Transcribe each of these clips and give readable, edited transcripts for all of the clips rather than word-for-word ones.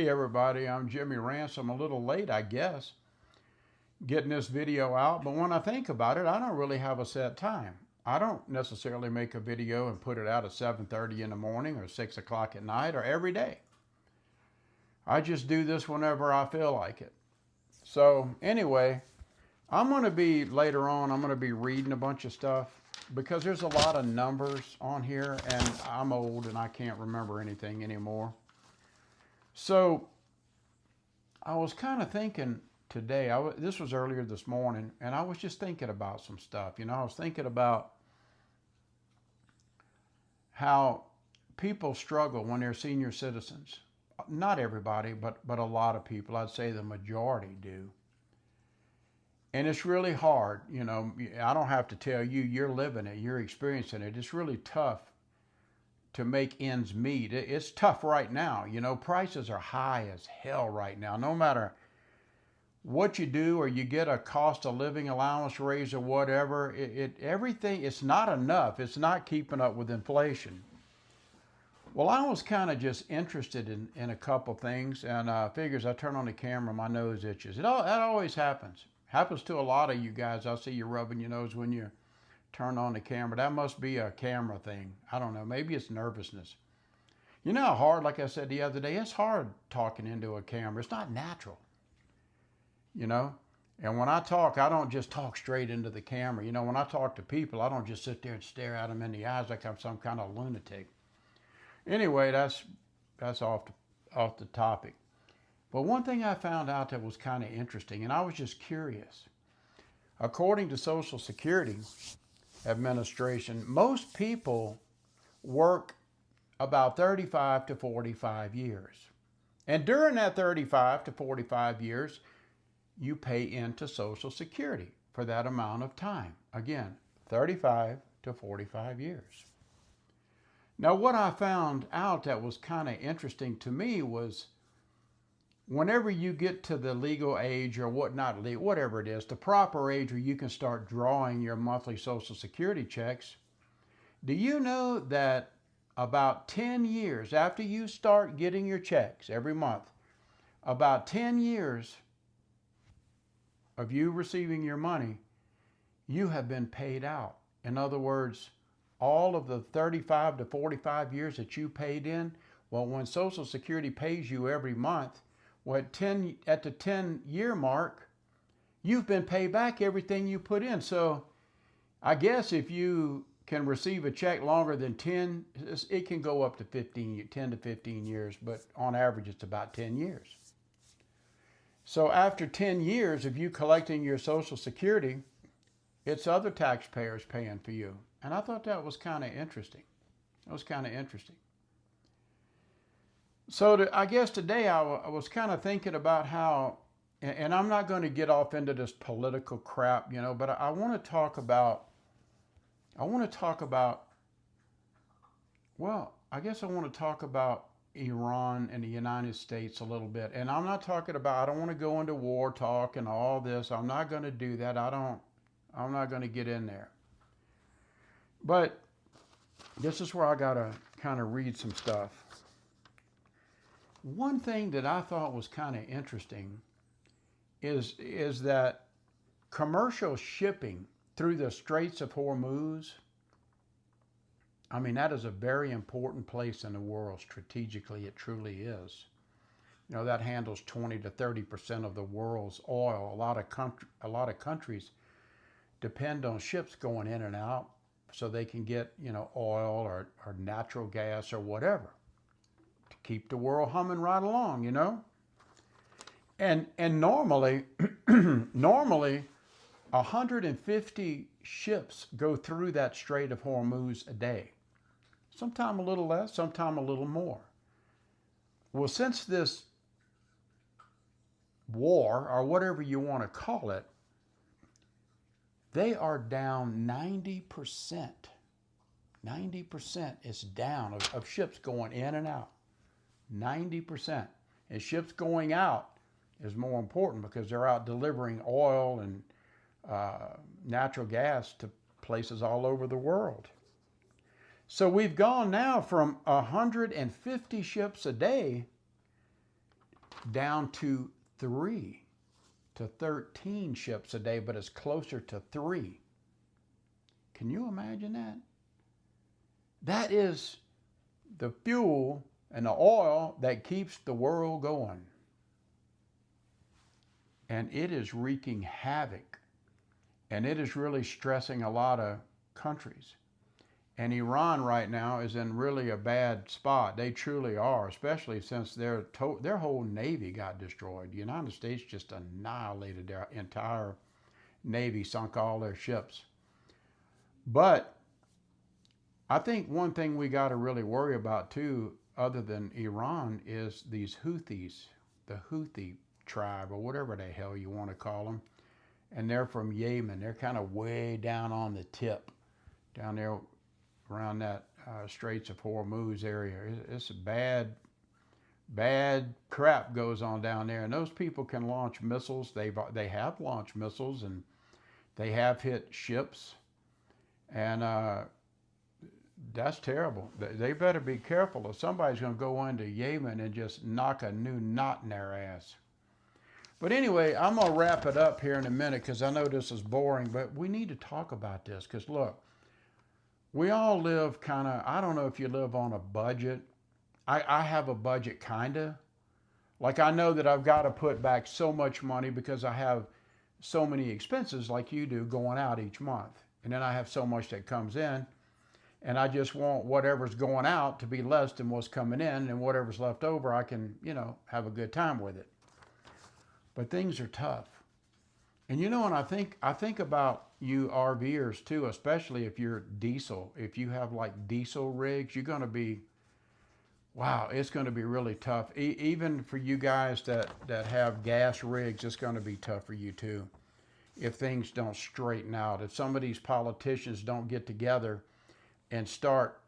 Hey everybody, I'm Jimmy Ransom. A little late, I guess, getting this video out, but when I think about it, I don't really have a set time. I don't necessarily make a video and put it out at 7:30 in the morning or 6 o'clock at night or every day. I just do this whenever I feel like it. So anyway, later on, I'm going to be reading a bunch of stuff because there's a lot of numbers on here and I'm old and I can't remember anything anymore. So I was kind of thinking today, this was earlier this morning, and I was just thinking about some stuff. I was thinking about how people struggle when they're senior citizens. Not everybody, but a lot of people. I'd say the majority do. And it's really hard. I don't have to tell you, you're living it, you're experiencing it. It's really tough to make ends meet. It's tough right now. Prices are high as hell right now. No matter what you do, or you get a cost of living allowance raise or whatever, everything, it's not enough. It's not keeping up with inflation. Well, I was kind of just interested in a couple things, and figures I turn on the camera, my nose itches. That always happens. Happens to a lot of you guys. I see you rubbing your nose when you turn on the camera. That must be a camera thing. I don't know. Maybe it's nervousness. You know how hard, like I said the other day, it's hard talking into a camera. It's not natural. And when I talk, I don't just talk straight into the camera. When I talk to people, I don't just sit there and stare at them in the eyes like I'm some kind of lunatic. Anyway, that's off the topic. But one thing I found out that was kind of interesting, and I was just curious. According to Social Security Administration, most people work about 35 to 45 years. And during that 35 to 45 years, you pay into Social Security for that amount of time. Again, 35 to 45 years. Now, what I found out that was kind of interesting to me was whenever you get to the legal age or whatever it is, the proper age where you can start drawing your monthly Social Security checks, do you know that about 10 years after you start getting your checks every month, about 10 years of you receiving your money, you have been paid out. In other words, all of the 35 to 45 years that you paid in, well, when Social Security pays you every month, well, at the 10-year mark, you've been paid back everything you put in. So I guess if you can receive a check longer than 10, it can go up to 10 to 15 years, but on average, it's about 10 years. So after 10 years of you collecting your Social Security, it's other taxpayers paying for you. And I thought that was kind of interesting. So I guess today I was kind of thinking about how, and I'm not going to get off into this political crap, but I want to talk about, well, I guess I want to talk about Iran and the United States a little bit. And I'm not talking about, I don't want to go into war talk and all this. I'm not going to do that. I'm not going to get in there. But this is where I got to kind of read some stuff. One thing that I thought was kind of interesting is that commercial shipping through the Straits of Hormuz, I mean, that is a very important place in the world. Strategically, it truly is. That handles 20 to 30% of the world's oil. A lot of countries depend on ships going in and out so they can get, oil or natural gas or whatever to keep the world humming right along, And normally, normally 150 ships go through that Strait of Hormuz a day. Sometime a little less, sometime a little more. Well, since this war, or whatever you want to call it, they are down 90%. 90% is down of ships going in and out. 90%. And ships going out is more important because they're out delivering oil and natural gas to places all over the world. So we've gone now from 150 ships a day down to 3 to 13 ships a day, but it's closer to 3. Can you imagine that? That is the fuel and the oil that keeps the world going. And it is wreaking havoc. And it is really stressing a lot of countries. And Iran right now is in really a bad spot. They truly are, especially since their whole navy got destroyed. The United States just annihilated their entire navy, sunk all their ships. But I think one thing we got to really worry about too, other than Iran, is these Houthis, the Houthi tribe, or whatever the hell you want to call them. And they're from Yemen. They're kind of way down on the tip, down there around that Straits of Hormuz area. It's a bad crap goes on down there. And those people can launch missiles. They have launched missiles, and they have hit ships. And that's terrible. They better be careful, or somebody's going to go into Yemen and just knock a new knot in their ass. But anyway, I'm going to wrap it up here in a minute because I know this is boring, but we need to talk about this because, look, we all live kind of, I don't know if you live on a budget. I have a budget, kind of. Like, I know that I've got to put back so much money because I have so many expenses like you do going out each month. And then I have so much that comes in. And I just want whatever's going out to be less than what's coming in. And whatever's left over, I can, have a good time with it. But things are tough. And and I think about you RVers too, especially if you're diesel. If you have like diesel rigs, you're going to be, wow, it's going to be really tough. Even for you guys that have gas rigs, it's going to be tough for you too. If things don't straighten out, if some of these politicians don't get together and start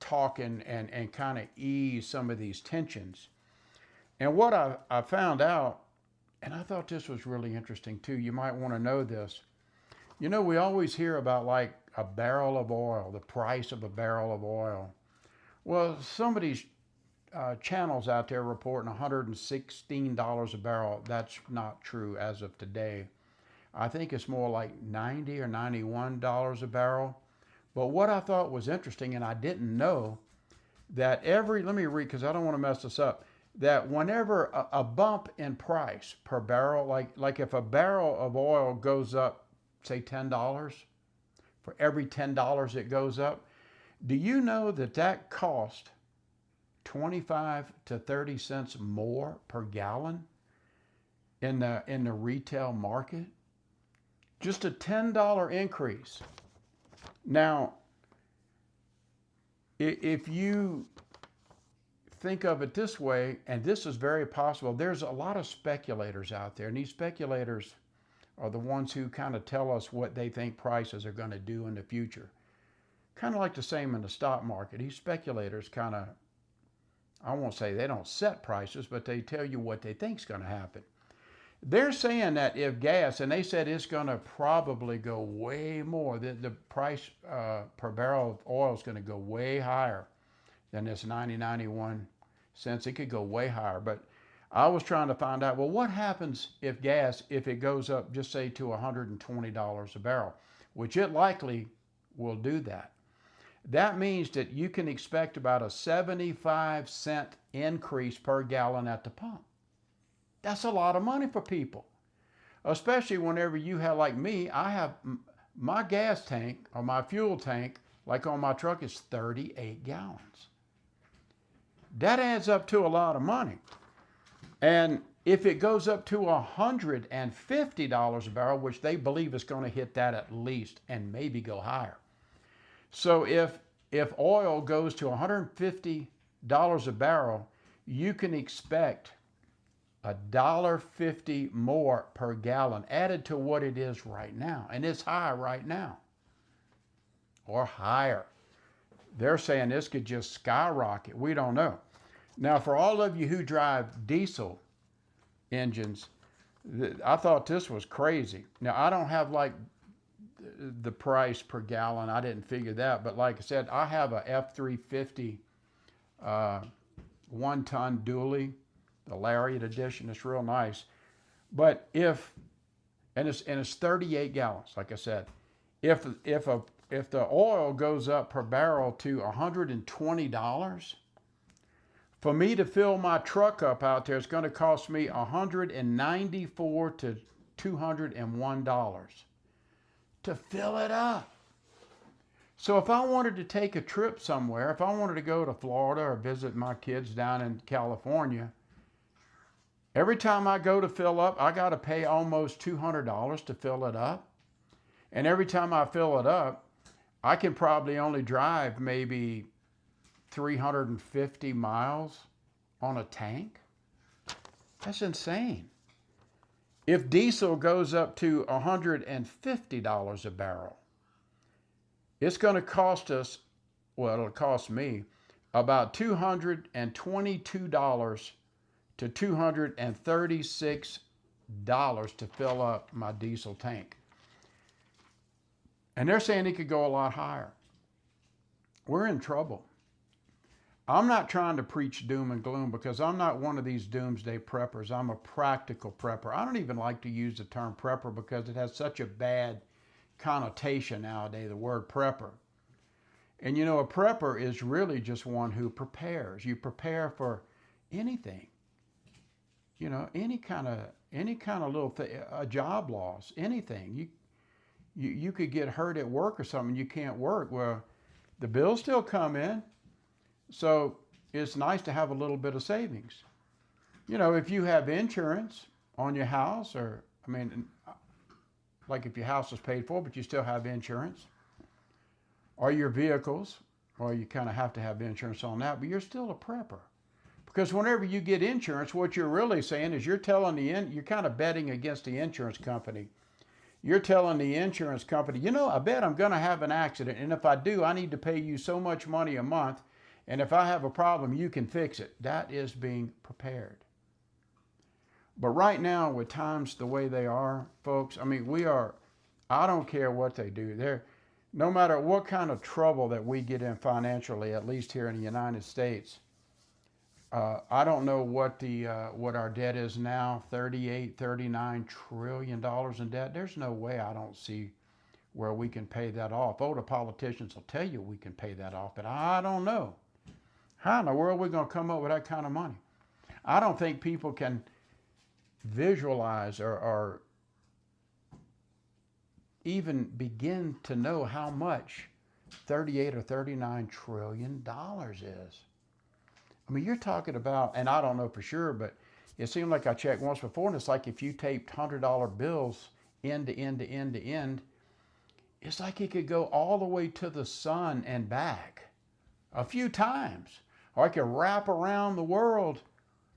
talking and kind of ease some of these tensions. And what I found out, and I thought this was really interesting too. You might want to know this. We always hear about like a barrel of oil, the price of a barrel of oil. Well, some of these channels out there reporting $116 a barrel. That's not true as of today. I think it's more like $90 or $91 a barrel. But what I thought was interesting, and I didn't know, that let me read because I don't want to mess this up, that whenever a bump in price per barrel, like if a barrel of oil goes up, say $10, for every $10 it goes up, do you know that cost 25 to 30 cents more per gallon in the retail market? Just a $10 increase. Now, if you think of it this way, and this is very possible, there's a lot of speculators out there, and these speculators are the ones who kind of tell us what they think prices are going to do in the future. Kind of like the same in the stock market. These speculators kind of, I won't say they don't set prices, but they tell you what they think is going to happen. They're saying that if gas, and they said it's going to probably go way more, the price per barrel of oil is going to go way higher than this 91 cents. It could go way higher. But I was trying to find out, well, what happens if it goes up, just say to $120 a barrel, which it likely will do that. That means that you can expect about a 75-cent increase per gallon at the pump. That's a lot of money for people, especially whenever you have, like me, I have my gas tank or my fuel tank, like on my truck, is 38 gallons. That adds up to a lot of money. And if it goes up to $150 a barrel, which they believe is going to hit that at least and maybe go higher. So if oil goes to $150 a barrel, you can expect $1.50 more per gallon added to what it is right now. And it's high right now, or higher. They're saying this could just skyrocket. We don't know. Now, for all of you who drive diesel engines, I thought this was crazy. Now, I don't have like the price per gallon. I didn't figure that. But like I said, I have a F-350 one-ton dually, the Lariat edition. It's real nice. But it's 38 gallons, like I said. If the oil goes up per barrel to $120, for me to fill my truck up out there, it's going to cost me $194 to $201 to fill it up. So if I wanted to take a trip somewhere, if I wanted to go to Florida or visit my kids down in California, every time I go to fill up, I got to pay almost $200 to fill it up. And every time I fill it up, I can probably only drive maybe 350 miles on a tank. That's insane. If diesel goes up to $150 a barrel, it's going to cost us, well, it'll cost me about $222 to $236 to fill up my diesel tank. And they're saying it could go a lot higher. We're in trouble. I'm not trying to preach doom and gloom because I'm not one of these doomsday preppers. I'm a practical prepper. I don't even like to use the term prepper because it has such a bad connotation nowadays, the word prepper. And you know, a prepper is really just one who prepares. You prepare for anything. You know, any kind of little thing, a job loss, anything. You could get hurt at work or something, you can't work. Well, the bills still come in. So it's nice to have a little bit of savings. You know, if you have insurance on your house, or, I mean, like if your house is paid for, but you still have insurance, or your vehicles, or you kind of have to have insurance on that, but you're still a prepper. Because whenever you get insurance, what you're really saying is you're kind of betting against the insurance company. You're telling the insurance company, you know, I bet I'm going to have an accident, and if I do, I need to pay you so much money a month, and if I have a problem, you can fix it. That is being prepared. But right now, with times the way they are, folks, I mean, I don't care what they do. No matter what kind of trouble that we get in financially, at least here in the United States, I don't know what our debt is now, $38, $39 trillion in debt. There's no way I don't see where we can pay that off. Oh, the politicians will tell you we can pay that off, but I don't know. How in the world are we going to come up with that kind of money? I don't think people can visualize or even begin to know how much 38 or $39 trillion is. I mean, you're talking about, and I don't know for sure, but it seemed like I checked once before, and it's like if you taped $100 bills end to end to end to end, it's like it could go all the way to the sun and back a few times. Or I could wrap around the world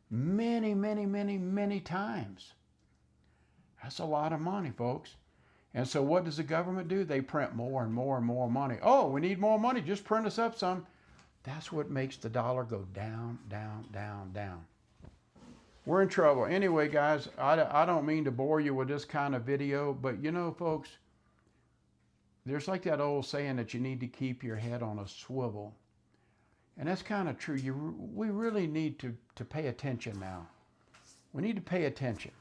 many, many, many, many times. That's a lot of money, folks. And so what does the government do? They print more and more and more money. Oh, we need more money. Just print us up some. That's what makes the dollar go down, down, down, down. We're in trouble. Anyway, guys, I don't mean to bore you with this kind of video, but you know, folks, there's like that old saying that you need to keep your head on a swivel. And that's kind of true. We really need to pay attention now. We need to pay attention.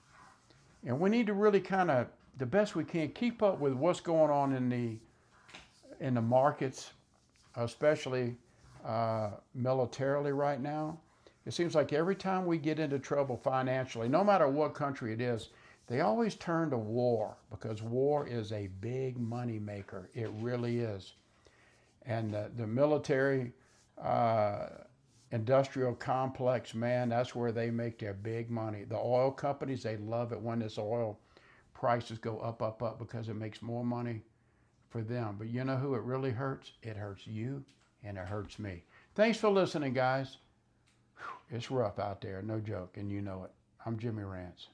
And we need to really kind of, the best we can, keep up with what's going on in the markets, especially militarily right now. It seems like every time we get into trouble financially, no matter what country it is, they always turn to war because war is a big money maker. It really is. And the military industrial complex, man, that's where they make their big money. The oil companies, they love it when this oil prices go up, up, up because it makes more money for them. But you know who it really hurts? It hurts you and it hurts me. Thanks for listening, guys. It's rough out there, no joke, and you know it. I'm Jimmy Rance.